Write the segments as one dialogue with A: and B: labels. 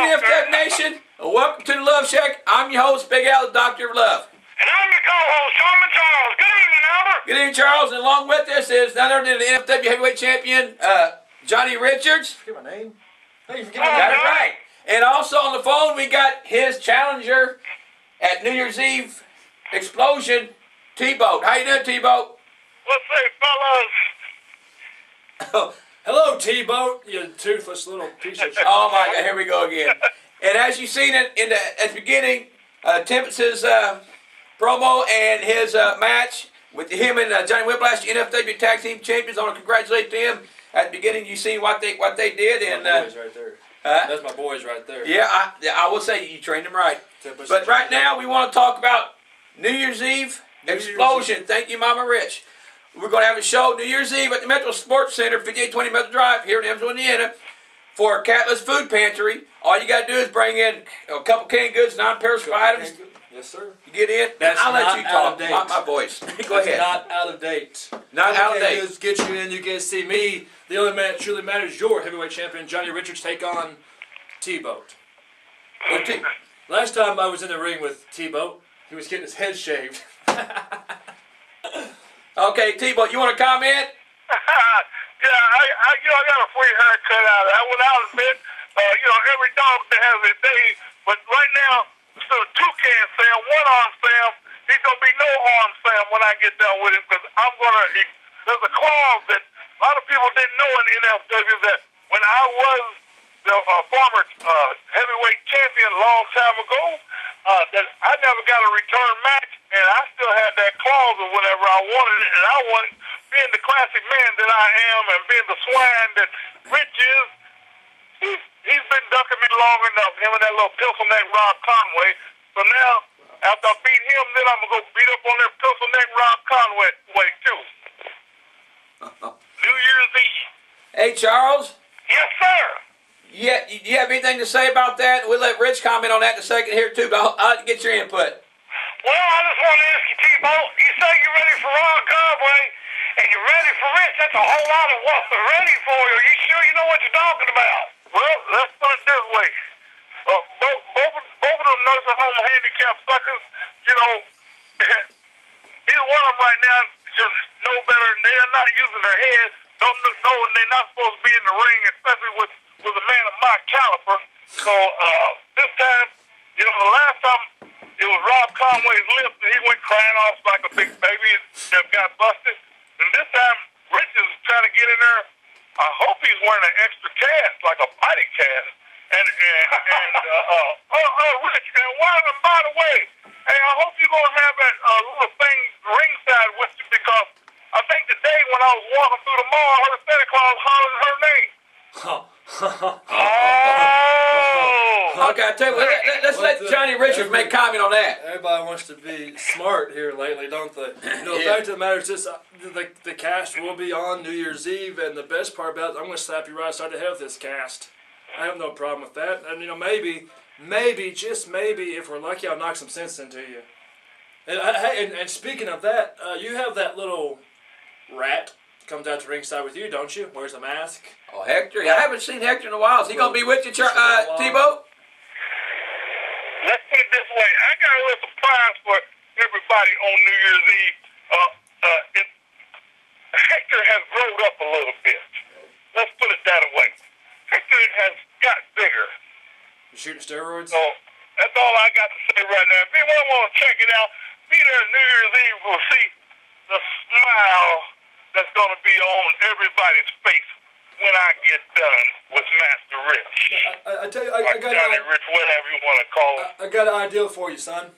A: NFW Nation. Welcome to the Luv Shak. I'm your host, Big Al, the Doctor of Love.
B: And I'm your co-host, Norman Charles. Good evening, Albert.
A: Good evening, Charles. And along with us is none other than the NFW Heavyweight Champion, Johnny Richards.
C: Forget my name. Hey, you forget
A: Got
C: my name.
A: it right. And also on the phone, we got his challenger at New Year's Eve explosion, T-Boat. How you doing, T-Boat?
B: What's up, fellas?
C: Hello, T-Boat, you toothless little piece of shit.
A: Oh my God, here we go again. And as you've seen it at the beginning, Tempest's promo and his match with him and Johnny Whiplash, NFW Tag Team Champions. I want to congratulate them. At the beginning, you seen what they did, and
C: my boys right there. That's my boys right there.
A: Yeah, I will say you trained them right. But right now, we want to talk about New Year's Eve explosion. Thank you, Mama Rich. We're going to have a show New Year's Eve at the Metro Sports Center, 5820 Metro Drive, here in Evansville, Indiana, for Catless Food Pantry. All you got to do is bring in a couple canned goods, non-perishable items.
C: Yes, sir.
A: You get in.
C: That's
A: I'll let you talk.
C: Not
A: my voice. Go ahead.
C: Not out of date.
A: Not out of date.
C: Goods get you in. You get to see me. The only man that truly matters, your heavyweight champion, Johnny Richards, take on T-Boat. Last time I was in the ring with T-Boat, he was getting his head shaved.
A: Okay, T-Boat, you want to comment?
B: Yeah, I got a free haircut out of it. I went out a bit. Every dog that has a day. But right now, instead of two can Sam, one arm Sam, he's going to be no arm Sam when I get done with him, because there's a clause that a lot of people didn't know in the NFW that when I was the former heavyweight champion a long time ago, that I never got a return match, and I still had that clause of whenever I wanted it, and I wanted, being the classic man that I am, and being the swine that Rich is, he's been ducking me long enough, him and that little pencil neck Rob Conway. So now, after I beat him, then I'm going to go beat up on that pencil neck Rob Conway too. New Year's Eve.
A: Hey, Charles?
B: Yes, sir.
A: Yeah, you have anything to say about that? We'll let Rich comment on that in a second here, too, but I'll get your input.
B: Well, I just want to ask you, T-Boat, you say you're ready for Rob Conway, and you're ready for Rich. That's a whole lot of what they're ready for. Are you sure you know what you're talking about? Well, let's put it this way. Both of them nursing home handicapped suckers, either one of them right now just know better, and they're not using their heads, don't know, and they're not supposed to be in the ring, especially with a man of my caliber. So this time, the last time it was Rob Conway's lips, and he went crying off like a big baby that got busted. And this time, Rich is trying to get in there. I hope he's wearing an extra cast, like a body cast. Rich, and by the way, hey, I hope you're going to have that little thing ringside with you, because I think today when I was walking through the mall, I heard Santa Claus hollering her name.
A: Okay, I tell you what, let's let Johnny Richards make comment on that.
C: Everybody wants to be smart here lately, don't they? The fact of the matter is this, the cast will be on New Year's Eve, and the best part about it, I'm going to slap you right side of the head with this cast. I have no problem with that. And, maybe, just maybe, if we're lucky, I'll knock some sense into you. And speaking of that, you have that little rat comes out to ringside with you, don't you? Wears a mask.
A: Oh, Hector? I haven't seen Hector in a while. Is he going to be with you, T-Boat?
B: Let's put it this way. I got a little surprise for everybody on New Year's Eve. Hector has grown up a little bit. Let's put it that way. Hector has got bigger.
C: You shooting steroids?
B: So that's all I got to say right now. If anyone want to check it out, be there New Year's Eve. We'll see the smile that's going to be on everybody's face when I get done with Master Rich.
C: I tell you, I got
B: Johnny Rich, whatever you want to call it.
C: I got an idea for you, son.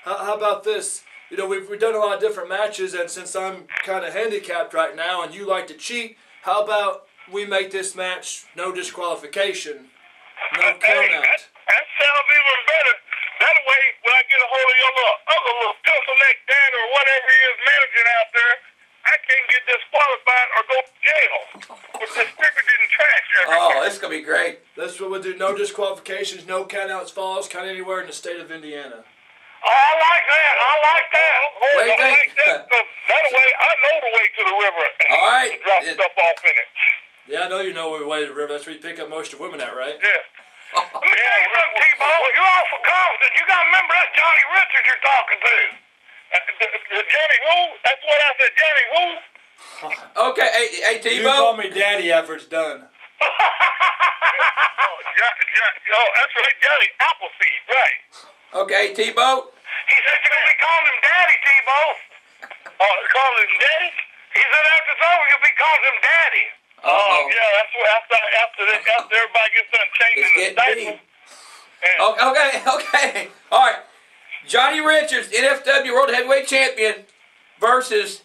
C: How about this? We've done a lot of different matches, and since I'm kind of handicapped right now, and you like to cheat, how about we make this match no disqualification, no count out?
B: That sounds even better. That way, when I get a hold of your other little pencil neck Dan or whatever he is managing out there, I can't get disqualified or go to jail with distributed trash everywhere.
A: Oh, this is going to be great.
C: That's what we'll do. No disqualifications, no countouts, falls, count anywhere in the state of Indiana.
B: Oh, I like that. I like that. That way, I know the way to the river.
A: All right.
B: To drop stuff off in it.
C: Yeah, I know you know the way to the river. That's where you pick up most of your women at, right?
B: Yeah. Let me tell you remember that's Johnny Richards you're talking to. Johnny who? That's what I said, Johnny who?
A: Okay, hey
C: You call
A: Tebow.
C: me daddy after it's done.
B: That's right, Johnny Appleseed, right.
A: Okay, Tebow.
B: He said you're going to be calling him Daddy, Tebow. Oh, calling him Daddy? He said after it's over, you'll be calling him Daddy.
A: Uh-oh.
B: Yeah, that's what after everybody gets done changing
A: It's
B: the
A: getting
B: diaper.
A: deep. Okay. All right. Johnny Richards, NFW World Heavyweight Champion, versus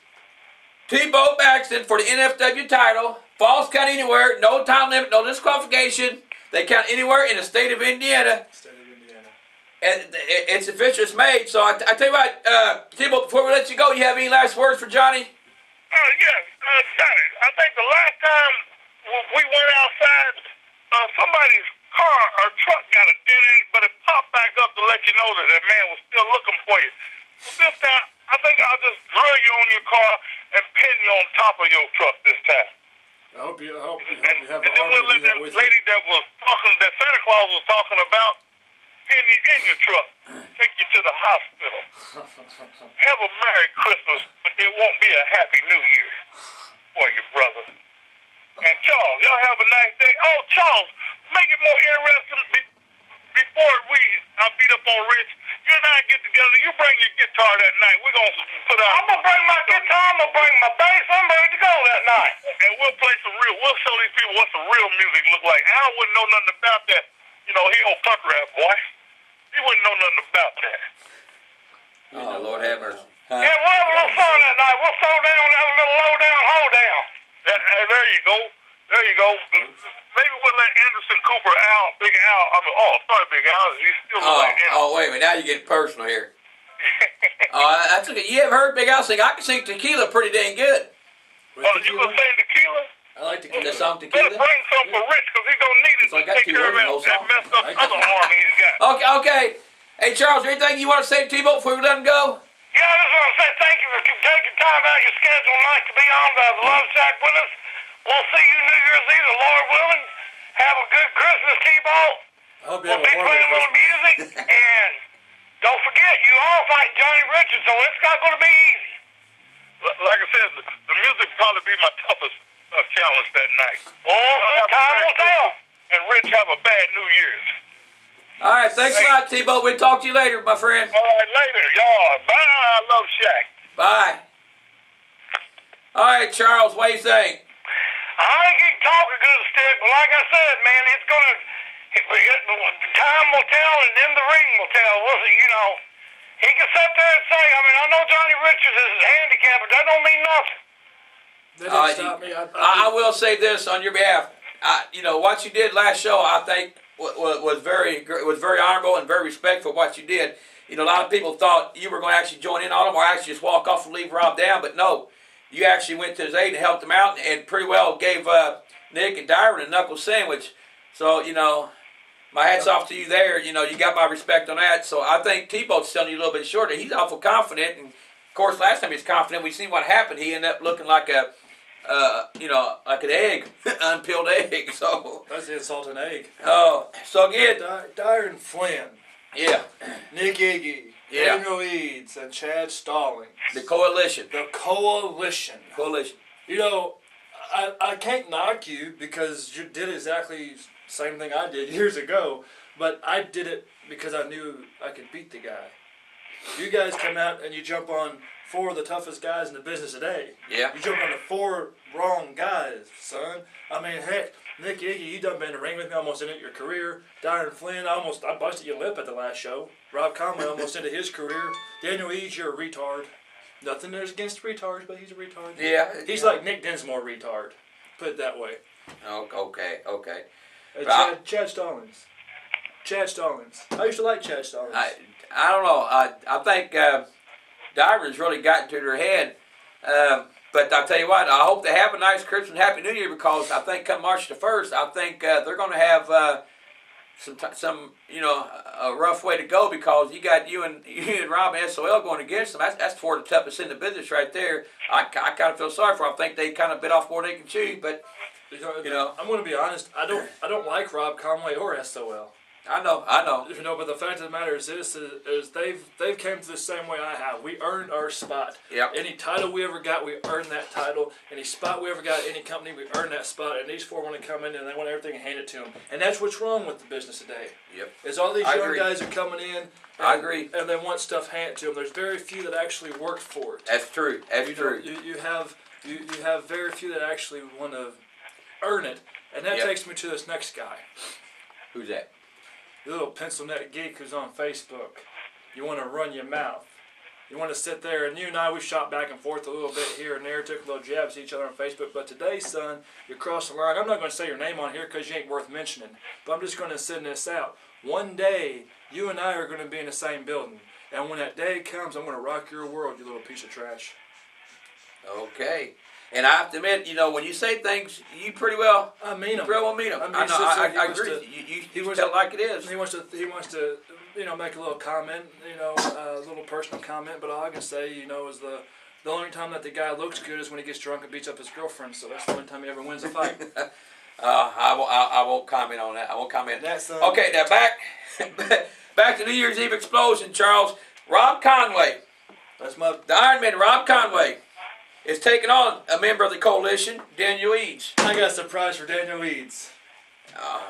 A: Tebow Baxton for the NFW title. Falls count anywhere, no time limit, no disqualification. They count anywhere in the state of Indiana. And it's official, it's made. So I tell you what, Tebow, before we let you go, you have any last words for Johnny?
B: Yes, Johnny. I think the last time we went outside, somebody's car or truck got a dent in it, but it popped back up to let you know that that man was still looking for you. So this time, I think I'll just drill you on your car and pin you on top of your truck this time.
C: I hope you have
B: And
C: an
B: then
C: army
B: we'll
C: to
B: let
C: do that
B: that
C: with
B: lady
C: you.
B: that was talking, that Santa Claus was talking about, pin you in your truck, take you to the hospital. Have a Merry Christmas, but it won't be a Happy New Year for you, brother. And Charles, y'all have a nice day. Oh, Charles, make it more interesting before I beat up on Rich. You and I get together. You bring your guitar that night. We're going to put out. I'm going to bring my guitar. I'm going to bring my bass. I'm ready to go that night. And we'll play we'll show these people what some real music look like. Al wouldn't know nothing about that. You know, he old punk rap boy. He wouldn't know nothing about that.
A: Oh, Lord have mercy.
B: Yeah, we'll have a little fun that night. We'll throw down, have a little low down, hold down. There you go. There you go. Maybe we'll let Anderson Cooper out, Big Al. Sorry, Big Al. He's still like Anderson.
A: Oh, wait a minute. Now you're getting personal here. That's okay. You ever heard Big Al sing? I can sing Tequila pretty dang good.
B: You gonna sing Tequila?
C: I like
A: The
C: tequila.
A: song
B: Better
A: Tequila?
B: bring some for Rich, because he's gonna need it
A: So I
B: to
A: got
B: take
A: two
B: care of
A: original
B: that
A: songs.
B: messed up other arm he's got.
A: Okay. Hey, Charles, is there anything you want to say to Tebow before we let him go?
B: Yeah, I just want to say thank you for taking time out of your schedule tonight to be on the Luv Shak with us. We'll see you New Year's Eve, the Lord willing. Have a good Christmas, Tebow.
C: I hope you
B: We'll
C: have
B: be
C: a
B: playing a
C: wonderful
B: little music. And don't forget, you all fight Johnny Richards, so it's not going to be easy. Like I said, the music probably be my toughest challenge that night. Well, time will tell. And Rich, have a bad New Year's.
A: All right. Thanks a lot, Tebow. We'll talk to you later, my friend.
B: All right, later, y'all. Bye, Luv Shak.
A: Bye. All right, Charles, what do you think?
B: I ain't keep talking good stick, but like I said, man, it's gonna. Time will tell, and then the ring will tell. He can sit there and say, I know Johnny Richards is handicapped, but that don't mean nothing.
C: That didn't stop me.
A: I will say this on your behalf. What you did last show, I think, was very honorable and very respectful of what you did. A lot of people thought you were going to actually join in on them or actually just walk off and leave Rob down, but no. You actually went to his aid and helped him out and pretty well gave Nick and Dyron a knuckle sandwich. So, my hat's off to you there. You got my respect on that. So I think Tebow's selling you a little bit shorter. He's awful confident. And, of course, last time he was confident, we seen what happened. He ended up looking like like an egg, unpeeled egg. So
C: That's the insulting egg.
A: Oh, so again.
C: Dyron Flynn.
A: Yeah.
C: Nick Iggy.
A: Yeah.
C: Daniel Eads and Chad Stallings.
A: The coalition.
C: The coalition.
A: Coalition.
C: I can't knock you because you did exactly the same thing I did years ago, but I did it because I knew I could beat the guy. You guys come out and you jump on 4 of the toughest guys in the business today.
A: Yeah.
C: You jump on the 4 wrong guys, son. Heck, Nick Iggy, you done been in the ring with me, almost ended your career. Dyron Flynn, I busted your lip at the last show. Rob Conway almost ended his career. Daniel Eads, you're a retard. Nothing there's against retards, but he's a retard.
A: Yeah.
C: He's like Nick Dinsmore retard. Put it that way.
A: Okay.
C: Chad Stallings. I used to like Chad Stallings.
A: I don't know. I think Dyron's really gotten to their head. But I'll tell you what, I hope they have a nice Christmas and Happy New Year because I think come March the 1st, I think they're going to have a rough way to go because you got you and Rob and SOL going against them. That's 4 of the toughest in the business right there. I kind of feel sorry for them. I think they kind of bit off more than they can chew, but
C: I'm going to be honest. I don't like Rob Conway or SOL.
A: I know.
C: You know, but the fact of the matter is this: is they've came to the same way I have. We earned our spot.
A: Yep.
C: Any title we ever got, we earned that title. Any spot we ever got at any company, we earned that spot. And these four want to come in and they want everything handed to them. And that's what's wrong with the business today.
A: Yep.
C: Is all these young guys are coming in.
A: I agree.
C: And they want stuff handed to them. There's very few that actually work for it.
A: That's true. That's true.
C: You have very few that actually want to earn it. And that takes me to this next guy.
A: Who's that?
C: The little pencil neck geek who's on Facebook. You want to run your mouth. You want to sit there, and you and I, we shot back and forth a little bit here and there, took little jabs at each other on Facebook. But today, son, you crossed the line. I'm not going to say your name on here because you ain't worth mentioning. But I'm just going to send this out. One day, you and I are going to be in the same building. And when that day comes, I'm going to rock your world, you little piece of trash.
A: Okay. And I have to admit, you know, when you say things, you pretty well.
C: I mean them.
A: Pretty well mean them. I agree. You tell it like it is.
C: He wants to, you know, make a little comment, you know, a little personal comment. But all I can say, you know, is the only time that the guy looks good is when he gets drunk and beats up his girlfriend. So that's the only time he ever wins a fight.
A: I won't comment on that. I won't comment.
C: That's
A: okay. Now back to New Year's Eve explosion, Charles. Rob Conway.
C: That's
A: the Ironman. Rob Conway is taking on a member of the coalition, Daniel Eads.
C: I got a surprise for Daniel Eads.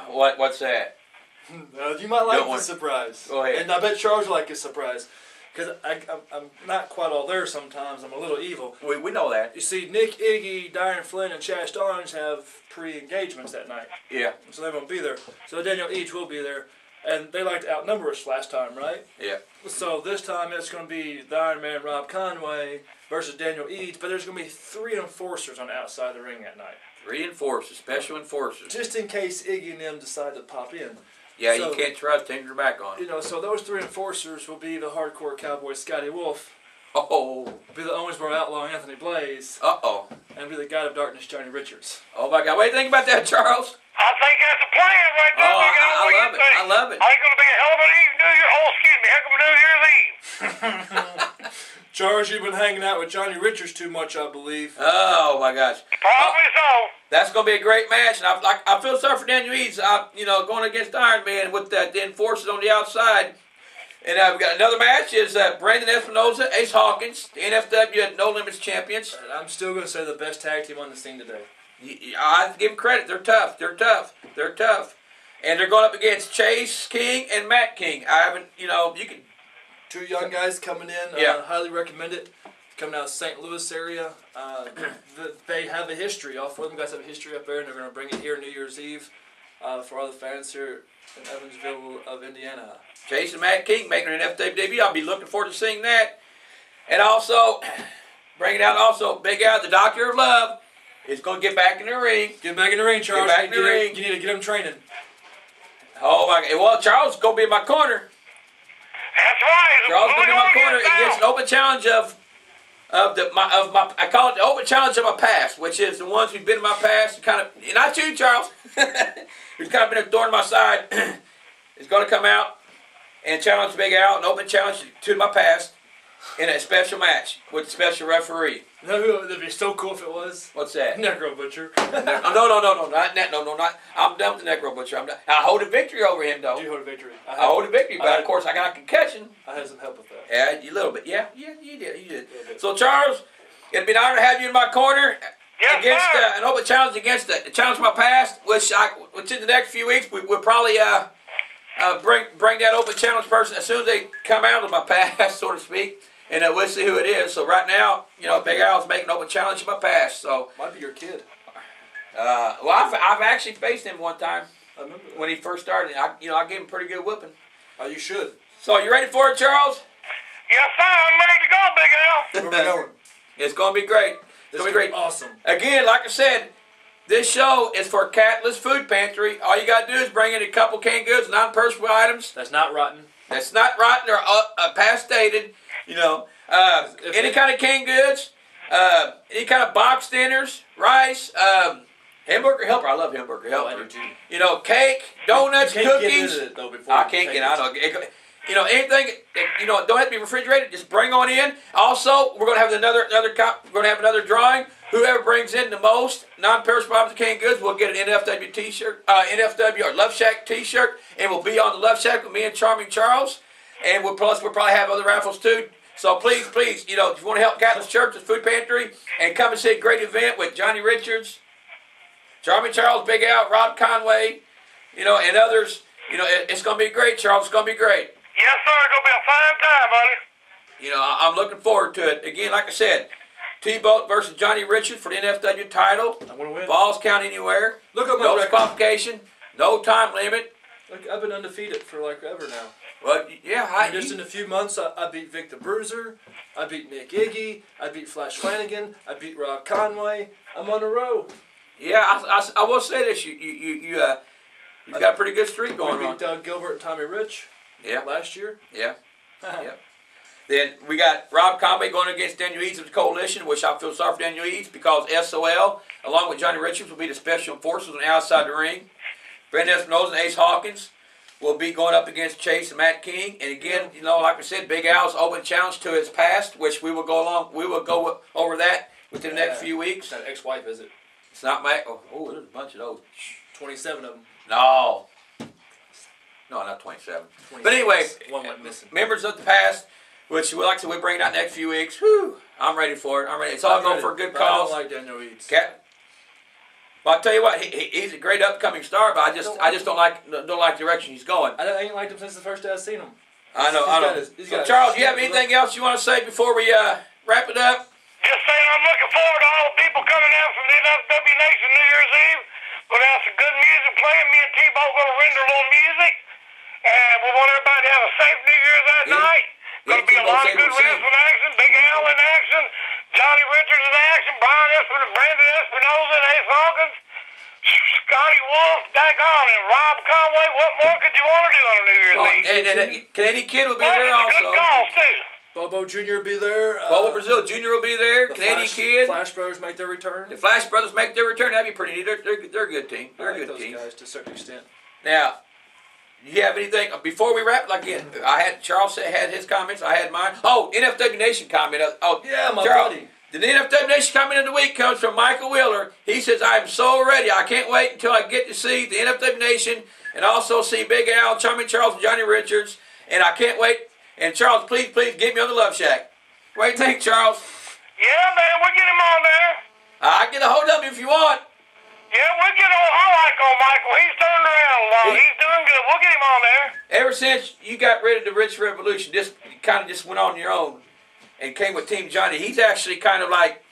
A: What's that?
C: You might like the surprise.
A: Go ahead.
C: And I bet Charles will like his surprise. Because I'm not quite all there sometimes. I'm a little evil.
A: We know that.
C: You see, Nick, Iggy, Diane Flynn, and Chas Orange have pre-engagements that night.
A: Yeah.
C: So they won't be there. So Daniel Eads will be there. And they like to outnumber us last time, right?
A: Yeah.
C: So this time it's going to be the Iron Man Rob Conway versus Daniel Eads, but there's going to be 3 enforcers on the outside of the ring that night.
A: 3 enforcers, special enforcers.
C: Just in case Iggy and them decide to pop in.
A: Yeah, so, you can't trust turn your back on.
C: You know, so those 3 enforcers will be the hardcore cowboy Scotty Wolf.
A: Oh.
C: Be the Owensboro outlaw Anthony Blaze.
A: Uh-oh.
C: And be the God of Darkness Johnny Richards.
A: Oh my God! What do you think about that, Charles?
B: I think that's a plan right there.
A: I love it.
B: I think it's going to be a hell of an New Year. New Year's Eve.
C: Charles, you've been hanging out with Johnny Richards too much, I believe.
A: Oh my gosh.
B: Probably so.
A: That's going to be a great match, and I feel sorry for Daniel Eads. You know, going against Iron Man with the enforcers on the outside. And we've got another match is Brandon Espinoza, Ace Hawkins, the NFW No Limits champions.
C: I'm still going to say the best tag team on the scene today.
A: I have to give them credit. They're tough. And they're going up against Chase King and Matt King. I haven't, you know, you can.
C: 2 young guys coming in.
A: Yeah.
C: Highly recommend it. Coming out of St. Louis area. They have a history. All 4 of them guys have a history up there, and they're going to bring it here New Year's Eve for all the fans here in Evansville of Indiana.
A: Chase and Matt King making an NFW debut. I'll be looking forward to seeing that. And also, bringing out also Big Al, the Doctor of Love, is going to get back in the ring.
C: Get back in the ring, Charles.
A: Get back in the ring.
C: You need to get him training.
A: Oh my God! Well, Charles is going to be in my corner.
B: That's right.
A: Charles is going to be in my corner against an open challenge of my. I call it the open challenge of my past, which is the ones who've been in my past. Kind of, not you, Charles, who's kind of been a thorn in my side. Is going to come out and challenge Big Al, an open challenge to my past, in a special match with a special referee.
C: You know who would be so cool if it was?
A: What's that?
C: Necro Butcher.
A: No. I'm done with the Necro Butcher. I hold a victory over him, though.
C: You hold a victory.
A: I hold a victory, but of course I got a concussion.
C: I had some help with that.
A: Yeah, a little bit. Yeah, you did. So, Charles, it'd be an honor to have you in my corner against an open challenge against the challenge of my past, which in the next few weeks we'll probably bring that open challenge person as soon as they come out of my past, so to speak. And we'll see who it is. So right now, you know, Big Al's making an open challenge in my past. So
C: might be your kid.
A: Well, I've actually faced him one time.
C: I remember that.
A: When he first started. I gave him a pretty good whipping.
C: Oh, you should.
A: So you ready for it, Charles?
B: Yes, sir. I'm ready to go, Big Al.
C: Where we going?
A: It's going to be great. It's going to be great.
C: Awesome.
A: Again, like I said, this show is for Catalyst Food Pantry. All you got to do is bring in a couple canned goods, non-perishable items.
C: That's not rotten.
A: That's not rotten or past dated. You know, any kind of canned goods, any kind of box dinners, rice, hamburger helper. I love hamburger helper.
C: I do too.
A: You know, cake, donuts,
C: cookies.
A: Get
C: into it, though, before
A: I can't get out. You know, anything. You know, don't have to be refrigerated. Just bring on in. Also, we're going to have another drawing. whoever brings in the most non-perishable items of canned goods will get an NFW T-shirt, NFW or Luv Shak T-shirt, and will be on the Luv Shak with me and Charming Charles. And we'll probably have other raffles too. So please, if you want to help Catholic Church's Food Pantry and come and see a great event with Johnny Richards, Charming Charles, Big Al, Rob Conway, and others, it's going to be great, Charles. It's going to be great.
B: Yes, sir. It's going to be a fine time, buddy.
A: I'm looking forward to it. Again, like I said, T-Boat versus Johnny Richards for the NFW title.
C: I'm going to win.
A: Balls count anywhere.
C: Look at my
A: no
C: record.
A: disqualification. No time limit.
C: Look, I've been undefeated for like ever now.
A: Well, yeah.
C: Just in a few months, I beat Vic the Bruiser. I beat Nick Iggy. I beat Flash Flanagan. I beat Rob Conway. I'm on a row.
A: Yeah, I will say this. You've got a pretty good streak going on.
C: I beat Doug Gilbert and Tommy Rich.
A: Yeah.
C: Last year.
A: Yeah. Yeah. Then we got Rob Conway going against Daniel Eads of the Coalition, which I feel sorry for Daniel Eads because SOL, along with Johnny Richards, will be the special enforcers on the outside the ring. Brandon Espinosa and Ace Hawkins will be going up against Chase and Matt King. And again, like I said, Big Al's open challenge to his past, which we will go over that within the next few weeks.
C: That ex-wife, is it?
A: It's not my. Oh, there's a bunch of those.
C: 27 of them.
A: No, not 27. But anyway,
C: one went missing.
A: Members of the past, which we like to bring out next few weeks. Whew, I'm ready for it. I'm ready. It's all going for a good cause.
C: I don't like Daniel Eads.
A: Well, I'll tell you what, he's a great upcoming star, but I just don't like the direction he's going.
C: I ain't liked him since the first day I seen him.
A: I know. So Charles, you have anything else you want to say before we wrap it up?
B: Just saying, I'm looking forward to all the people coming out from the NFW Nation New Year's Eve. We're going to have some good music playing. Me and T-Bow going to render a little music. And we want everybody to have a safe New Year's that night. Going to be a lot of good wrestling action. Big Al in action. Johnny Richards in action. Brandon Espinosa and Ace Hawkins. Scotty Wolf, Dagon, and Rob Conway. What more could you want to do on a New Year's Eve?
A: And Canadian Kid will be there also.
B: Good calls, too.
C: Bobo Jr. will be there.
A: Bobo Brazil Jr. will be there. Canadian Kid.
C: Flash Brothers make their return.
A: The Flash Brothers make their return. That'd be pretty neat. They're a good team. They're a good team.
C: Guys to a certain extent.
A: Now, you have anything before we wrap? I had Charles had his comments. I had mine. Oh, NFW Nation comment.
C: Yeah, my
A: Charles,
C: buddy.
A: The NFW Nation comment of the week comes from Michael Wheeler. He says, "I am so ready. I can't wait until I get to see the NFW Nation and also see Big Al, Charming Charles, and Johnny Richards. And I can't wait. And Charles, please get me on the Luv Shak." What do you think, Charles?
B: Yeah, man, we'll get him on there.
A: I get a hold of him if you want.
B: Yeah, we'll get on. I like on Michael. He's turned around a lot. He's doing good. We'll get him on there.
A: Ever since you got rid of the Rich Revolution, you kind of just went on your own and came with Team Johnny. He's actually kind of like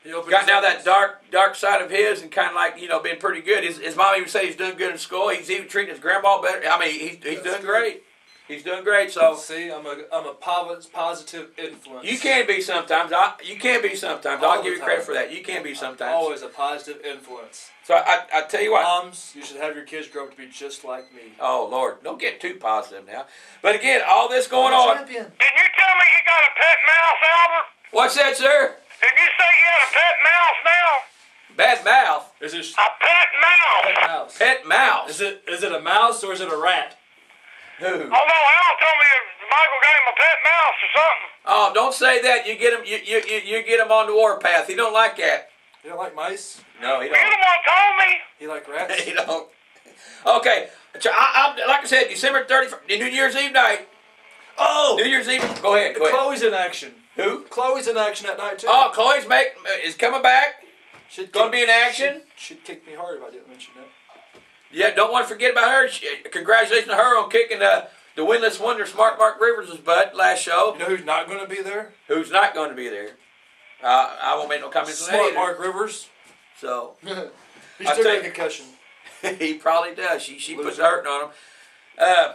A: got now that dark side of his and kind of like been pretty good. His mom even said he's doing good in school. He's even treating his grandma better. I mean, he's doing great. He's doing great. So
C: see, I'm a positive influence.
A: You can be sometimes. You can be sometimes. I'll give you credit for that. You can be sometimes.
C: Always a positive influence.
A: So I tell you what.
C: Moms, you should have your kids grow up to be just like me.
A: Oh Lord, don't get too positive now. But again, all this going on.
C: Champion.
B: Did you tell me you got a pet mouse, Albert?
A: What's that, sir?
B: Did you say you had a pet mouse now?
A: Bad mouth.
C: Is it
B: a pet mouse?
C: Pet mouse.
A: Pet mouse.
C: Is it a mouse or is it a rat?
A: Who?
B: Oh no, Al told me Michael got him a pet mouse or something.
A: Oh, don't say that. You get him. You get him on the warpath. He don't like that.
C: He don't like mice.
A: No, he don't.
B: You the one told me.
C: He like rats.
A: He don't. Okay, like I said, December 31st, New Year's Eve night.
C: Oh,
A: New Year's Eve. Go ahead.
C: Chloe's in action.
A: Who?
C: Chloe's in action that night too.
A: Oh, Chloe's is coming back. Going to be in action.
C: She'd kick me hard if I didn't mention that.
A: Yeah, don't want to forget about her. Congratulations to her on kicking the winless wonder Smart Mark Rivers' butt last show.
C: You know who's not going to be there?
A: Who's not going to be there? I won't make no comments on that
C: Smart
A: either.
C: Mark Rivers.
A: So
C: He's still got a concussion.
A: He probably does. She puts the hurting on him.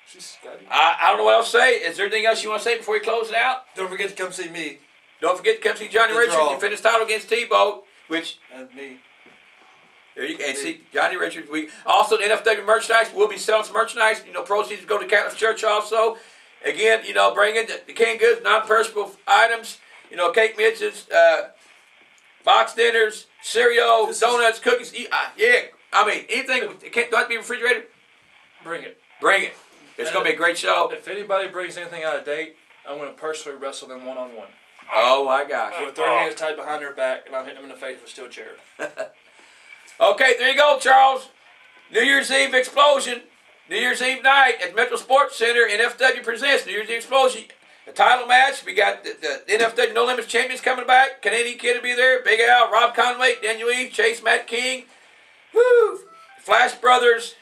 C: She's Scotty.
A: I don't know what else to say. Is there anything else you want to say before we close it out?
C: Don't forget to come see me.
A: Don't forget to come see Johnny Richards and finish title against T-Boat, which
C: and me.
A: There you can see Johnny Richards. We also the NFW merchandise. We'll be selling some merchandise. Proceeds go to Catholic Church also. Again, bring in the canned goods, non-perishable items. Cake mixes, box dinners, cereal, donuts, cookies. Yeah, I mean anything. It don't have to be refrigerated.
C: Bring it.
A: Bring it. It's going to be a great show.
C: If anybody brings anything out of date, I'm going to personally wrestle them one-on-one.
A: Oh my gosh.
C: With their hands tied behind their back, and I'm hitting them in the face with a steel chair.
A: Okay, there you go, Charles. New Year's Eve explosion. New Year's Eve night at Metro Sports Center. NFW presents New Year's Eve explosion. The title match. We got the NFW No Limits Champions coming back. Canadian Kid will be there. Big Al, Rob Conway, Daniel Eve, Chase, Matt King. Woo! Flash Brothers.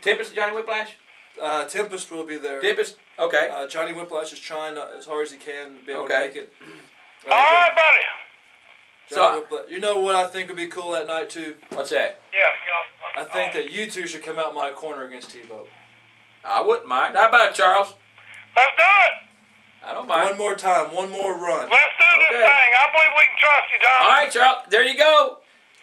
A: Tempest, Johnny Whiplash.
C: Tempest will be there.
A: Tempest. Okay.
C: Johnny Whiplash is trying as hard as he can to be able to make it.
B: All right, buddy.
C: You know what I think would be cool that night too?
A: What's that?
B: Yeah.
C: I think that you two should come out my corner against Tebow.
A: I wouldn't mind. How about it, Charles?
B: Let's do it.
A: I don't mind.
C: One more time, one more run.
B: Let's do this thing. I believe we can trust you, John.
A: All right, Charles. There you go.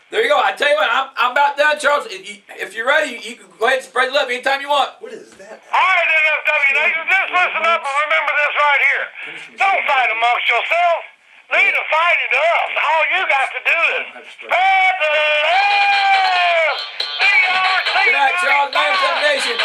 A: There you go. I tell you what, I'm about done, Charles. If you're ready, you can go ahead and spread the love anytime you want.
C: What is that?
B: All right, NFW Nation, just listen up and remember this right here. Don't fight amongst yourselves. Lead a fighting to us. All you got to do is spread the love. See y'all.
A: Good night, Charles. Night, Nation.